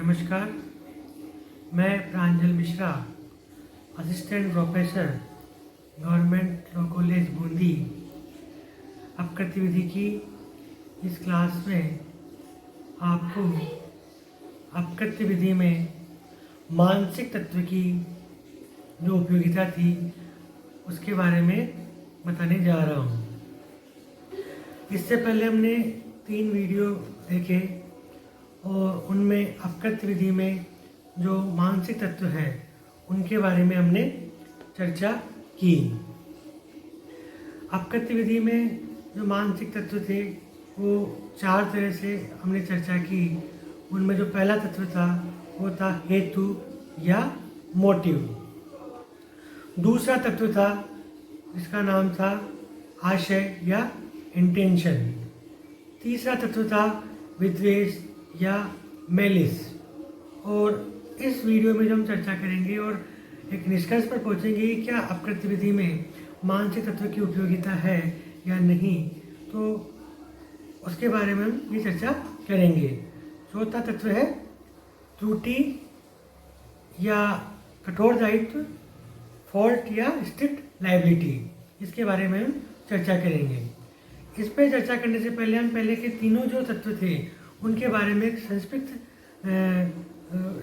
नमस्कार, मैं Pranjal Mishra, assistant professor, government law college Bundi, अपकृत्य विधि की इस क्लास में आपको अपकृत्य विधि में मानसिक तत्व की जो उपयोगिता थी उसके बारे में बताने जा रहा हूँ। इससे पहले हमने 3 वीडियो देखे और उनमें अपकृत्य विधि में जो मानसिक तत्व हैं उनके बारे में हमने चर्चा की। अपकृत्य विधि में जो मानसिक तत्व थे वो 4 तरह से हमने चर्चा की। उनमें जो पहला तत्व था वो था हेतु या मोटिव। दूसरा तत्व था जिसका नाम था आशय या इंटेंशन। तीसरा तत्व था विद्वेष या मेलिस। और इस वीडियो में जो हम चर्चा करेंगे और एक निष्कर्ष पर पहुंचेंगे कि क्या अपकृत्य विधि में मानसिक तत्व की उपयोगिता है या नहीं, तो उसके बारे में हम ये चर्चा करेंगे। चौथा तत्व है त्रुटि या कठोर दायित्व, फॉल्ट या स्ट्रिक्ट लायबिलिटी। इसके बारे में हम चर्चा करेंगे। इस पर चर्चा करने से पहले हम पहले के तीनों जो तत्व थे उनके बारे में एक संक्षिप्त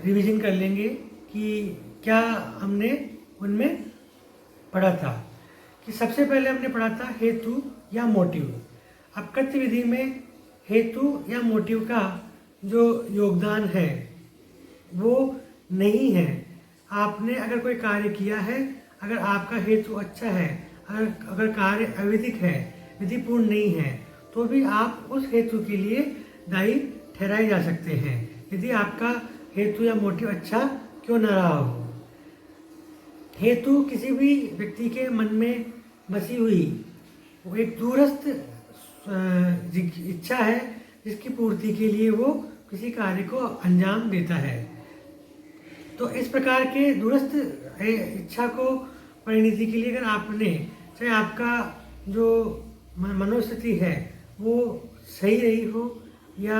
रिवीजन कर लेंगे कि क्या हमने उनमें पढ़ा था। कि सबसे पहले हमने पढ़ा था हेतु या मोटिव। अपकृत्य विधि में हेतु या मोटिव का जो योगदान है वो नहीं है। आपने अगर कोई कार्य किया है, अगर आपका हेतु अच्छा है, अगर कार्य अविधिक है, विधिपूर्ण नहीं है, तो भी आप उस हेतु के लिए दायी ठहराए जा सकते हैं, यदि आपका हेतु या मोटिव अच्छा क्यों न रहा हो। हेतु किसी भी व्यक्ति के मन में बसी हुई वो एक दूरस्थ इच्छा है जिसकी पूर्ति के लिए वो किसी कार्य को अंजाम देता है। तो इस प्रकार के दूरस्थ इच्छा को परिणति के लिए अगर आपने, चाहे आपका जो मनोस्थिति है वो सही रही हो या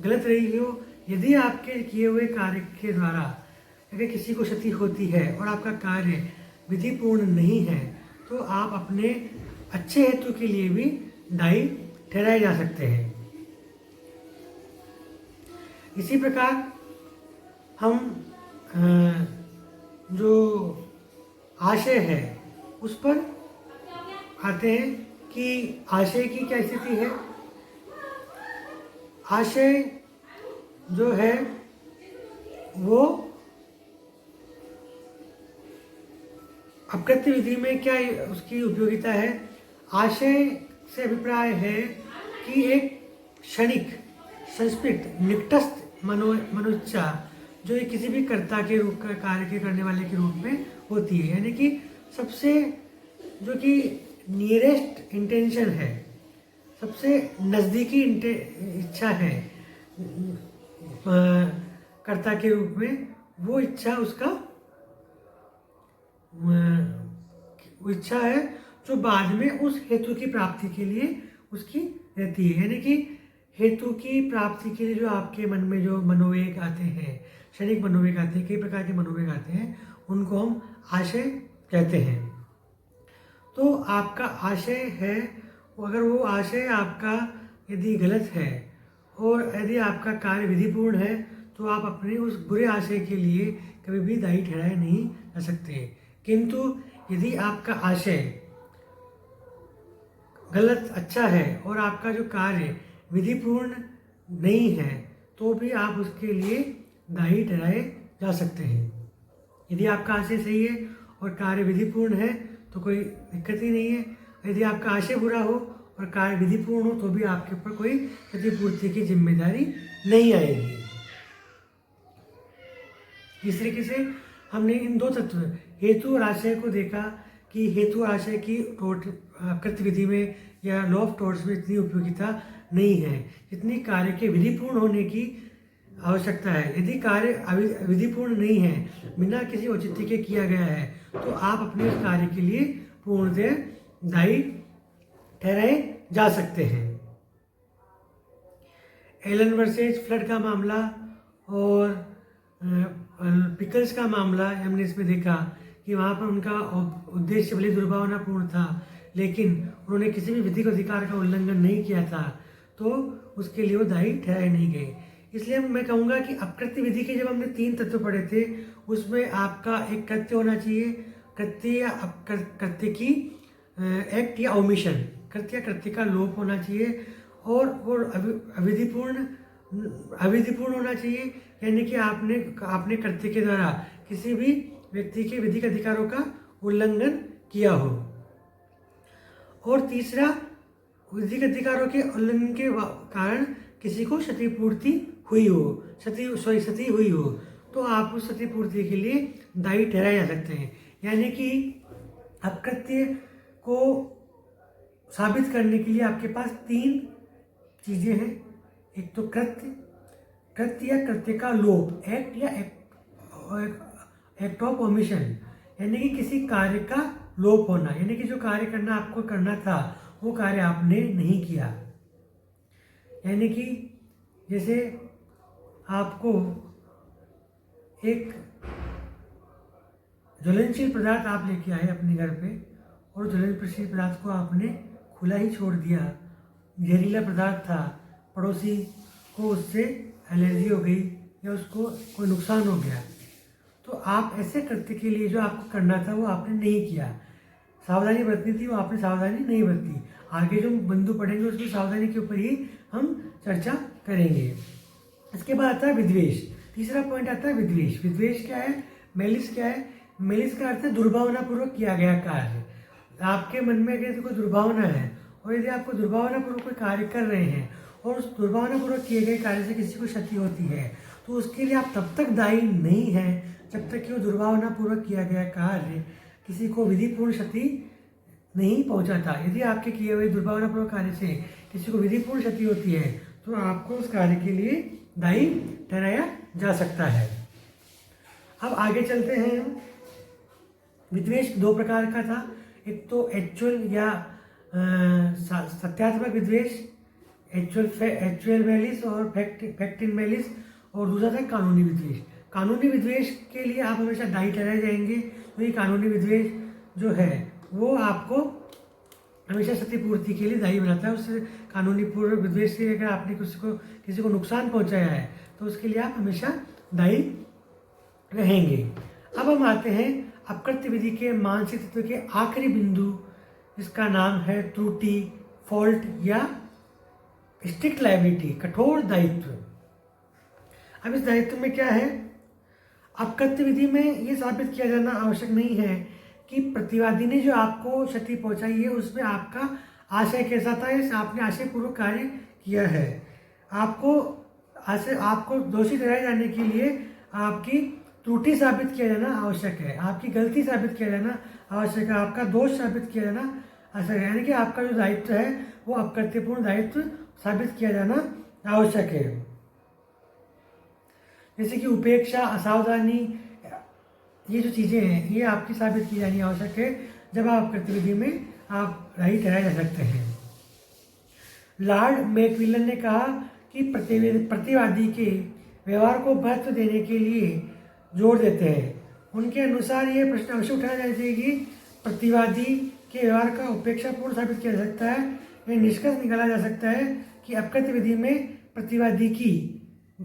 गलत रही हो, यदि आपके किए हुए कार्य के द्वारा अगर किसी को क्षति होती है और आपका कार्य विधिपूर्ण नहीं है, तो आप अपने अच्छे हेतु के लिए भी दायी ठहराए जा सकते हैं। इसी प्रकार हम जो आशय है उस पर आते हैं कि आशय की क्या स्थिति है। आशय जो है वो अपकृत्य विधि में क्या उसकी उपयोगिता है। आशय से अभिप्राय है कि एक क्षणिक संस्कृत निकटस्थ मनोइच्छा जो एक किसी भी कर्ता के रूप का कार्य के करने वाले के रूप में होती है, यानी कि सबसे जो कि नियरेस्ट इंटेंशन है, सबसे नज़दीकी इच्छा है कर्ता के रूप में, वो इच्छा उसका वो इच्छा है जो बाद में उस हेतु की प्राप्ति के लिए उसकी रहती है। यानी कि हेतु की प्राप्ति के लिए जो आपके मन में जो मनोवेग आते हैं, क्षणिक मनोवेग आते हैं, कई प्रकार के मनोवेग आते हैं, उनको हम आशय कहते हैं। तो आपका आशय है, अगर वो आशय आपका यदि गलत है और यदि आपका कार्य विधिपूर्ण है, तो आप अपने उस बुरे आशय के लिए कभी भी दायी ठहराए नहीं जा सकते। किंतु यदि आपका आशय गलत अच्छा है और आपका जो कार्य विधिपूर्ण नहीं है, तो भी आप उसके लिए दायी ठहराए जा सकते हैं। यदि आपका आशय सही है और कार्य विधिपूर्ण है तो कोई दिक्कत ही नहीं है। यदि आपका आशय बुरा हो और कार्य विधिपूर्ण हो तो भी आपके ऊपर कोई क्षतिपूर्ति की जिम्मेदारी नहीं आएगी। इस तरीके से हमने इन 2 तत्व हेतु और आशय को देखा कि हेतु और आशय की अपकृत्य विधि में या लॉ ऑफ टॉर्ट्स में इतनी उपयोगिता नहीं है जितनी कार्य के विधिपूर्ण होने की आवश्यकता है। यदि कार्य विधिपूर्ण नहीं है, बिना किसी औचित्य के किया गया है, तो आप अपने उस कार्य के लिए पूर्णतः दायी ठहराए जा सकते हैं। एलन वर्सेस फ्लड का मामला और पिकल्स का मामला हमने इसमें देखा कि वहाँ पर उनका उद्देश्य भले दुर्भावनापूर्ण था, लेकिन उन्होंने किसी भी विधिक अधिकार का उल्लंघन नहीं किया था, तो उसके लिए वो दायी ठहराए नहीं गए। इसलिए मैं कहूँगा कि अपकृत्य विधि के जब हमने 3 तत्व पढ़े थे, उसमें आपका एक कृत्य होना चाहिए, कृत्य या कृत्य की एक्ट या ओमिशन, कृत्य या कृत्य का लोप होना चाहिए, और अविधिपूर्ण होना चाहिए, यानी कि आपने कृत्य के द्वारा किसी भी व्यक्ति के विधिक अधिकारों का उल्लंघन किया हो। और तीसरा, विधिक अधिकारों के उल्लंघन के कारण किसी को क्षतिपूर्ति हुई हो, क्षति हुई हो, तो आप उस क्षतिपूर्ति के लिए दायी ठहराए जा सकते हैं। यानी कि अपकृत्य को साबित करने के लिए आपके पास 3 चीज़ें हैं। एक तो कृत्य या कृत्य का लोप, एक्ट या एक्ट ऑफ ओमिशन, यानी कि किसी कार्य का लोप होना, यानी कि जो कार्य आपको करना था वो कार्य आपने नहीं किया। यानी कि जैसे आपको एक ज्वलनशील पदार्थ आप लेके आए अपने घर पे, और ज्वलनशील पदार्थ को आपने खुला ही छोड़ दिया, जहरीला पदार्थ था, पड़ोसी को उससे एलर्जी हो गई या उसको कोई नुकसान हो गया, तो आप ऐसे कृत्य के लिए जो आपको करना था वो आपने नहीं किया। सावधानी बरतनी थी, वो आपने सावधानी नहीं बरती। आगे जो बिंदु पढ़ेंगे उसमें सावधानी के ऊपर ही हम चर्चा करेंगे। इसके बाद आता है विद्वेष। तीसरा पॉइंट आता है विद्वेष। विद्वेष क्या है? मेलिस क्या है? मेलिस का अर्थ है दुर्भावनापूर्वक किया गया कार्य। आपके मन में अगर कोई दुर्भावना है, और यदि आपको दुर्भावनापूर्वक कोई कार्य कर रहे हैं और उस दुर्भावनापूर्वक किए गए कार्य से किसी को क्षति होती है, तो उसके लिए आप तब तक दायी नहीं हैं जब तक कि वो दुर्भावनापूर्वक किया गया कार्य किसी को विधिपूर्ण क्षति नहीं पहुंचाता। यदि आपके किए हुए दुर्भावनापूर्वक कार्य से किसी को विधिपूर्ण क्षति होती है, तो आपको उस कार्य के लिए दायी ठहराया जा सकता है। अब आगे चलते हैं। विद्वेष 2 प्रकार का था। एक तो एक्चुअल या सत्यात्मक विद्वेष, एक्चुअल मेलिस और फैक्ट इन मेलिस, और दूसरा था कानूनी विद्वेष। कानूनी विद्वेष के लिए आप हमेशा दायी ठहराए जाएंगे, तो ये कानूनी विद्वेष जो है वो आपको हमेशा क्षतिपूर्ति के लिए दायी बनाता है। उससे कानूनी पूर्व विद्वेष से अगर आपने किसी को नुकसान पहुंचाया है, तो उसके लिए आप हमेशा दायी रहेंगे। अब हम आते हैं अपकृत्य विधि के मानसिक तत्व के आखिरी बिंदु, जिसका नाम है त्रुटि, फॉल्ट या स्ट्रिक्ट लायबिलिटी, कठोर दायित्व। अब इस दायित्व में क्या है? अपकृत्य विधि में ये साबित किया जाना आवश्यक नहीं है कि प्रतिवादी ने जो आपको क्षति पहुंचाई है उसमें आपका आशय कैसा था, या आपने आशयपूर्वक कार्य किया है। आपको दोषी ठहराए जाने के लिए आपकी त्रुटि साबित किया जाना आवश्यक है, आपकी गलती साबित किया जाना आवश्यक है, आपका दोष साबित किया जाना आवश्यक है। यानी कि आपका जो दायित्व है वो अपकृत्यपूर्ण दायित्व साबित किया जाना आवश्यक है। जैसे कि उपेक्षा, असावधानी, ये जो चीज़ें हैं ये आपकी साबित की जानी आवश्यक है। जब आप अपकृत्य विधि में आप दायी ठहराए जा सकते हैं। लॉर्ड मैकमिलन ने कहा कि प्रतिवादी के व्यवहार को महत्व देने के लिए जोर देते हैं। उनके अनुसार ये प्रश्न अवश्य उठाया जाना चाहिए कि प्रतिवादी के व्यवहार का उपेक्षापूर्ण साबित किया जा सकता है। यह निष्कर्ष निकाला जा सकता है कि अपकृत्य विधि में प्रतिवादी की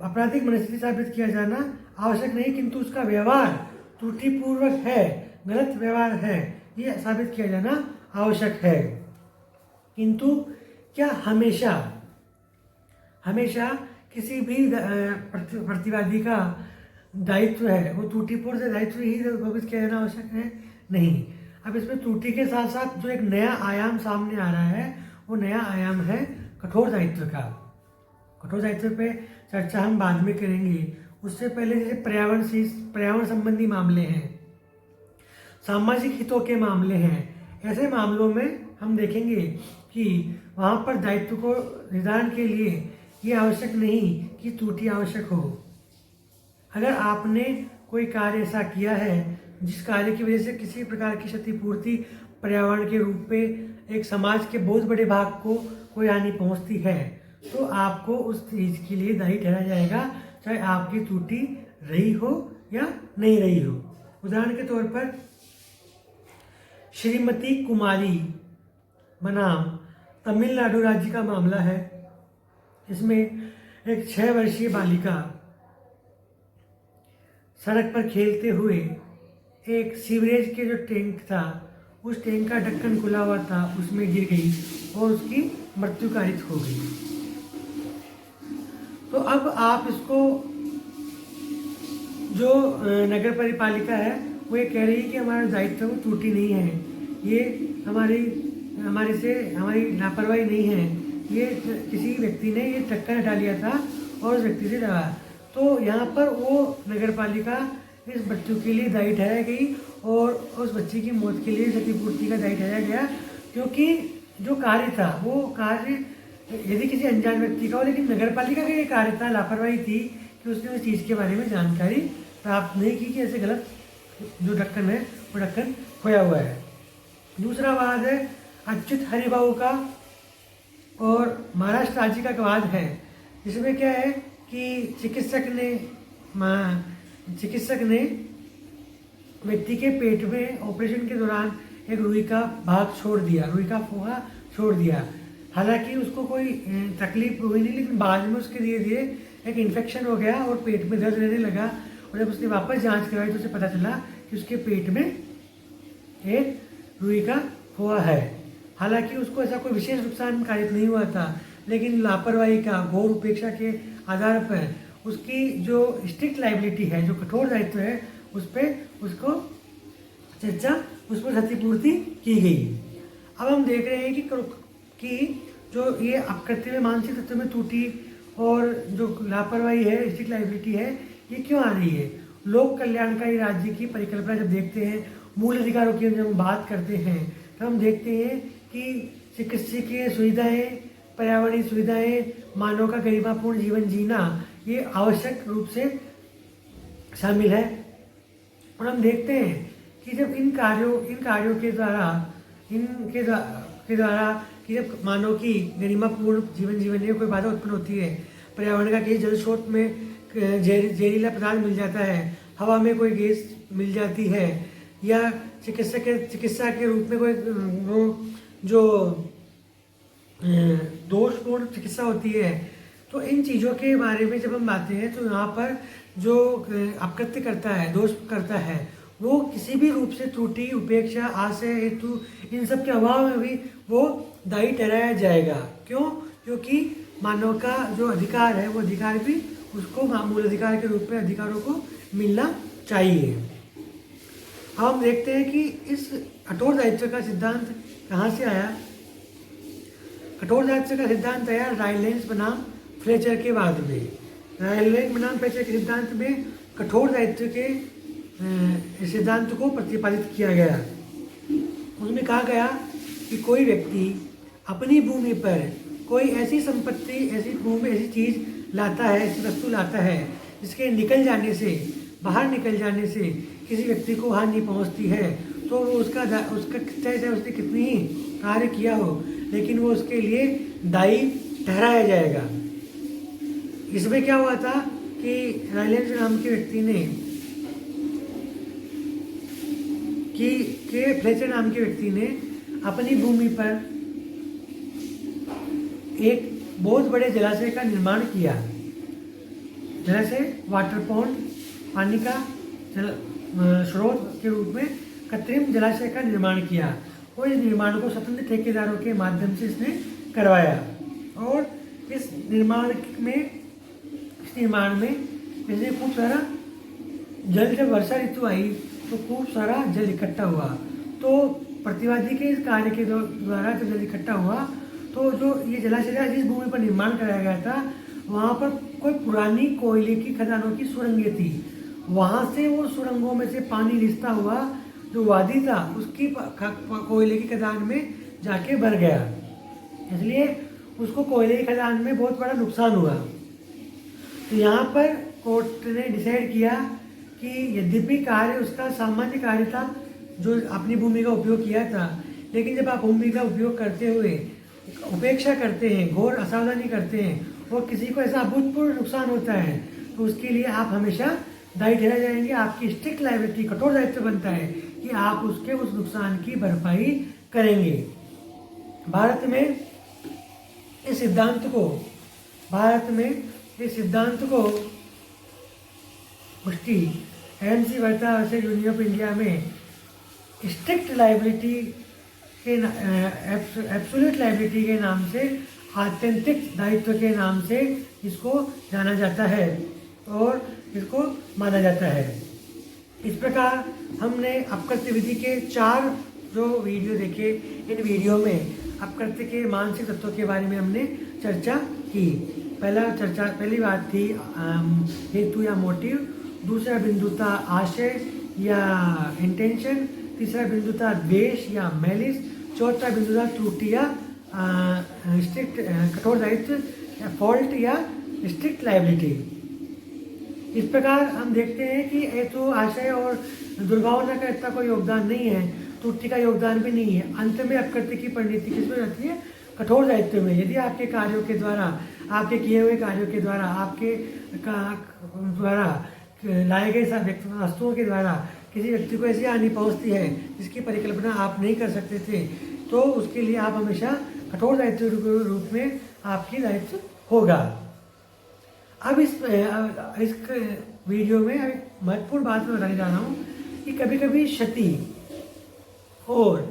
आपराधिक मनस्थिति साबित किया जाना आवश्यक नहीं, किंतु उसका व्यवहार त्रुटिपूर्वक है, गलत व्यवहार है, ये साबित किया जाना आवश्यक है। किंतु क्या हमेशा किसी भी प्रतिवादी का दायित्व है वो त्रुटिपूर्ण से दायित्व ही साबित किया जाना आवश्यक है? नहीं। अब इसमें त्रुटि के साथ साथ जो एक नया आयाम सामने आ रहा है, वो नया आयाम है कठोर दायित्व का। कठोर दायित्व पे चर्चा हम बाद में करेंगे। उससे पहले जैसे पर्यावरण संबंधी मामले हैं, सामाजिक हितों के मामले हैं, ऐसे मामलों में हम देखेंगे कि वहाँ पर दायित्व को निर्धारण के लिए ये आवश्यक नहीं कि त्रुटि आवश्यक हो। अगर आपने कोई कार्य ऐसा किया है जिस कार्य की वजह से किसी प्रकार की क्षतिपूर्ति पर्यावरण के रूप में एक समाज के बहुत बड़े भाग को कोई हानि पहुंचती है, तो आपको उस चीज़ के लिए दायी ठहराया जाएगा, चाहे आपकी त्रुटि रही हो या नहीं रही हो। उदाहरण के तौर पर श्रीमती कुमारी बनाम तमिलनाडु राज्य का मामला है। इसमें एक 6 वर्षीय बालिका सड़क पर खेलते हुए एक सीवरेज के जो टैंक था, उस टैंक का ढक्कन खुला हुआ था, उसमें गिर गई और उसकी मृत्यु कारित हो गई। तो अब आप इसको, जो नगर परिपालिका है वो ये कह रही है कि हमारा दायित्व त्रुटि नहीं है, ये हमारी लापरवाही नहीं है, ये किसी व्यक्ति ने ये ढक्कन हटा लिया था और उस व्यक्ति से दबा। तो यहाँ पर वो नगर पालिका इस मृत्यु के लिए दायी ठहराई गई और उस बच्चे की मौत के लिए क्षतिपूर्ति का दायी ठहराया गया, क्योंकि जो कार्य था वो कार्य यदि किसी अनजान व्यक्ति का हो, लेकिन नगर पालिका का ये कार्य था, लापरवाही थी कि उसने उस चीज़ के बारे में जानकारी प्राप्त नहीं की कि ऐसे गलत जो ढक्कन है वो ढक्कन खोया हुआ है। दूसरा वाद है अच्युत हरिबाबू का और महाराष्ट्र राज्य का वाद है, जिसमें क्या है कि चिकित्सक ने व्यक्ति के पेट में ऑपरेशन के दौरान एक रुई का भाग छोड़ दिया, रुई का फोहा छोड़ दिया। हालांकि उसको कोई तकलीफ हुई नहीं, लेकिन बाद में उसके धीरे धीरे एक इन्फेक्शन हो गया और पेट में दर्द रहने लगा। और जब उसने वापस जांच करवाई तो उसे पता चला कि उसके पेट में एक रुई का फोहा है। हालांकि उसको ऐसा कोई विशेष नुकसान कारित नहीं हुआ था, लेकिन लापरवाही का, घोर उपेक्षा के आधार पर उसकी जो स्ट्रिक्ट लाइबिलिटी है, जो कठोर दायित्व है, उस पर उसको उस पर क्षतिपूर्ति की गई। अब हम देख रहे हैं कि जो ये अपकृत्य में मानसिक तत्व में त्रुटि और जो लापरवाही है, स्ट्रिक्ट लाइबिलिटी है, ये क्यों आ रही है। लोक कल्याणकारी राज्य की परिकल्पना जब देखते हैं, मूल अधिकारों की जब हम बात करते हैं, तो हम देखते हैं कि चिकित्सकीय सुविधाएं, पर्यावरणीय सुविधाएं, मानव का गरिमापूर्ण जीवन जीना, ये आवश्यक रूप से शामिल है। और हम देखते हैं कि जब इन कार्यों के द्वारा कि जब मानव की गरिमापूर्ण जीवन जीवन में कोई बाधा उत्पन्न होती है, पर्यावरण का किसी जल स्रोत में जहरीला पदार्थ मिल जाता है, हवा में कोई गैस मिल जाती है, या चिकित्सा के रूप में कोई जो दोषपूर्ण चिकित्सा होती है, तो इन चीज़ों के बारे में जब हम आते हैं तो यहाँ पर जो अपकृत्य करता है, दोष करता है, वो किसी भी रूप से त्रुटि, उपेक्षा, आशय हेतु, इन सब के अभाव में भी वो दायी ठहराया जाएगा। क्यों? क्योंकि मानव का जो अधिकार है, वो अधिकार भी उसको मूल अधिकार के रूप में अधिकारों को मिलना चाहिए। अब हम देखते हैं कि इस कठोर दायित्व का सिद्धांत कहाँ से आया। कठोर दायित्व का सिद्धांत आया रायलेंस बनाम फ्लेचर के बाद में। रायलेंस बनाम फ्लेचर के सिद्धांत में कठोर दायित्व के सिद्धांत को प्रतिपादित किया गया। उसमें कहा गया कि कोई व्यक्ति अपनी भूमि पर कोई ऐसी संपत्ति, ऐसी भूमि, ऐसी चीज़ लाता है, ऐसी वस्तु लाता है जिसके बाहर निकल जाने से किसी व्यक्ति को हानि पहुंचती है, तो वो उसका चाहे उसने कितनी ही कार्य किया हो, लेकिन वो उसके लिए दायी ठहराया जाएगा। इसमें क्या हुआ था कि रायलेंस नाम के व्यक्ति ने फ्लेचर नाम के व्यक्ति ने अपनी भूमि पर एक बहुत बड़े जलाशय का निर्माण किया। जलाशय, वाटर पॉन्ड, पानी का स्रोत के रूप में कृत्रिम जलाशय का निर्माण किया और इस निर्माण को स्वतंत्र ठेकेदारों के माध्यम से इसने करवाया। और इस निर्माण में इसने खूब सारा जल, जब वर्षा ऋतु आई तो खूब सारा जल इकट्ठा हुआ। तो प्रतिवादी के इस कार्य के द्वारा जब जल इकट्ठा हुआ तो जो ये जलाशय जिस भूमि पर निर्माण कराया गया था, वहाँ पर कोई पुरानी कोयले की खदानों की सुरंगें थी। वहाँ से वो सुरंगों में से पानी रिसता हुआ जो वादी था उसकी कोयले की खदान में जाके भर गया, इसलिए उसको कोयले की खदान में बहुत बड़ा नुकसान हुआ। तो यहाँ पर कोर्ट ने डिसाइड किया कि यद्यपि कार्य उसका सामान्य कार्य था जो अपनी भूमि का उपयोग किया था, लेकिन जब आप भूमि का उपयोग करते हुए उपेक्षा करते हैं, घोर असावधानी करते हैं और किसी को ऐसा अभूतपूर्व नुकसान होता है, तो उसके लिए आप हमेशा दायी ठहरा जाएंगे, आपकी स्ट्रिक्ट लायबिलिटी, कठोर दायित्व बनता है कि आप उसके उस नुकसान की भरपाई करेंगे। भारत में इस सिद्धांत को पुष्टि एमसी वर्ता वर्सेस यूनियन ऑफ इंडिया में स्ट्रिक्ट लायबिलिटी के एब्सोल्यूट लायबिलिटी के नाम से, आत्यंतिक दायित्व के नाम से इसको जाना जाता है और इसको माना जाता है। इस प्रकार हमने अपकृत्य विधि के 4 जो वीडियो देखे, इन वीडियो में अपकृत्य के मानसिक तत्वों के बारे में हमने चर्चा की। पहली बात थी हेतु या मोटिव, दूसरा बिंदु था आशय या इंटेंशन, तीसरा बिंदु था द्वेष या मैलिस, चौथा बिंदु था त्रुटि या स्ट्रिक्ट कठोर दायित्व या फॉल्ट या स्ट्रिक्ट लायबिलिटी। इस प्रकार हम देखते हैं कि हेतु, आशय और दुर्भावना का इतना कोई योगदान नहीं है, त्रुटि का योगदान भी नहीं है। अंत में अपकृत्य की परिणति किसमें रहती है? कठोर दायित्व में। यदि आपके कार्यों के द्वारा, आपके किए हुए कार्यों के द्वारा, आपके द्वारा लाए गए वस्तुओं के द्वारा किसी व्यक्ति को ऐसी हानि पहुंचती है जिसकी परिकल्पना आप नहीं कर सकते थे, तो उसके लिए आप हमेशा कठोर दायित्व के रूप में आपकी दायित्व होगा। अब इस वीडियो में महत्वपूर्ण बात मैं बताने जा रहा हूँ कि कभी कभी क्षति और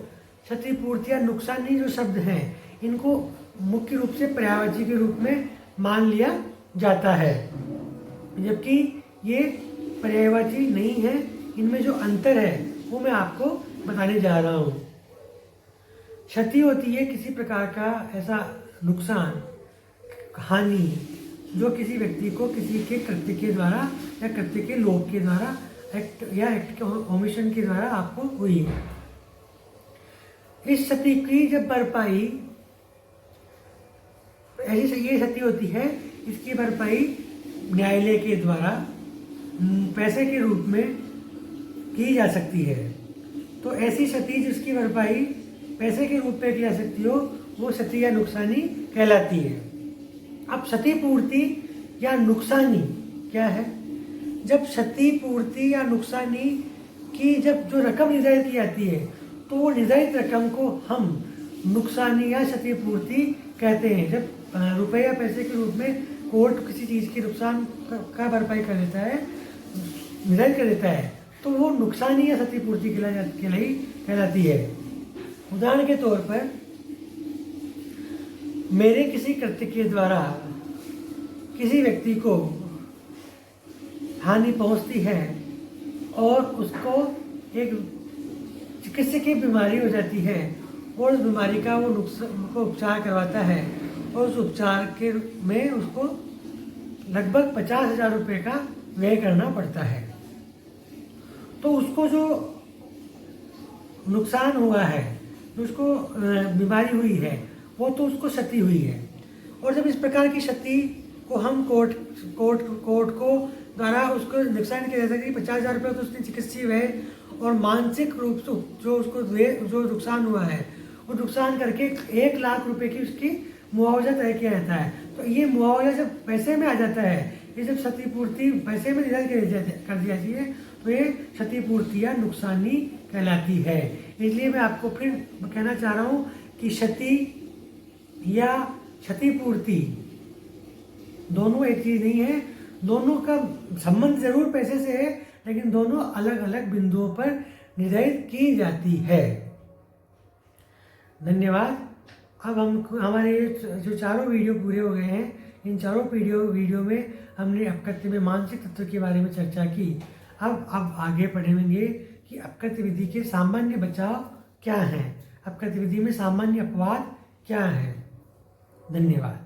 क्षतिपूर्ति या नुकसानी जो शब्द हैं, इनको मुख्य रूप से पर्यायवाची के रूप में मान लिया जाता है, जबकि ये पर्यायवाची नहीं है। इनमें जो अंतर है वो मैं आपको बताने जा रहा हूँ। क्षति होती है किसी प्रकार का ऐसा नुकसान, हानि जो किसी व्यक्ति को किसी के कृत्य के द्वारा या कृत्य के लोभ के द्वारा, एक्ट के ओमिशन के द्वारा आपको हुई है। इस क्षति की जब भरपाई, ऐसी ये क्षति होती है, इसकी भरपाई न्यायालय के द्वारा पैसे के रूप में की जा सकती है। तो ऐसी क्षति जिसकी भरपाई पैसे के रूप में की जा सकती हो, वो क्षति या नुकसानी कहलाती है। अब क्षतिपूर्ति या नुकसानी क्या है? जब क्षतिपूर्ति या नुकसानी की जब जो रकम निर्धारित की जाती है, तो वो निर्धारित रकम को हम नुकसानी या क्षतिपूर्ति कहते हैं। जब रुपये या पैसे के रूप में कोर्ट किसी चीज़ की नुकसान का भरपाई कर देता है, निर्धारित कर देता है, तो वो नुकसानी या क्षतिपूर्ति कहलाती है। उदाहरण के तौर पर, मेरे किसी कृत्य के द्वारा किसी व्यक्ति को हानि पहुंचती है और उसको एक चिकित्सकीय बीमारी हो जाती है और उस बीमारी का वो उपचार करवाता है और उस उपचार के में उसको लगभग 50,000 रुपये का व्यय करना पड़ता है। तो उसको जो नुकसान हुआ है, जो उसको बीमारी हुई है, वो तो उसको क्षति हुई है। और जब इस प्रकार की क्षति को हम कोर्ट को द्वारा उसको नुकसान किया जाता है कि 50,000 रुपये तो उसने चिकित्सीय व्यय और मानसिक रूप से जो उसको जो नुकसान हुआ है, वो नुकसान करके 1 लाख रुपए की उसकी मुआवजा तय किया जाता है। तो ये मुआवजा जब पैसे में आ जाता है, ये जब क्षतिपूर्ति पैसे में निर्धारित कर दी जाती है, तो ये क्षतिपूर्ति या नुकसानी कहलाती है। इसलिए मैं आपको फिर कहना चाह रहा हूँ कि क्षति या क्षतिपूर्ति दोनों एक चीज़ नहीं है। दोनों का संबंध जरूर पैसे से है, लेकिन दोनों अलग अलग बिंदुओं पर निर्धारित की जाती है। धन्यवाद। अब हमारे जो चारों वीडियो पूरे हो गए हैं, इन चारों वीडियो में हमने अपकृत्य में मानसिक तत्व के बारे में चर्चा की। अब आगे पढ़ेंगे कि अपकृत्य विधि के सामान्य बचाव क्या हैं, अपकृत्य विधि में सामान्य अपवाद क्या हैं। धन्यवाद।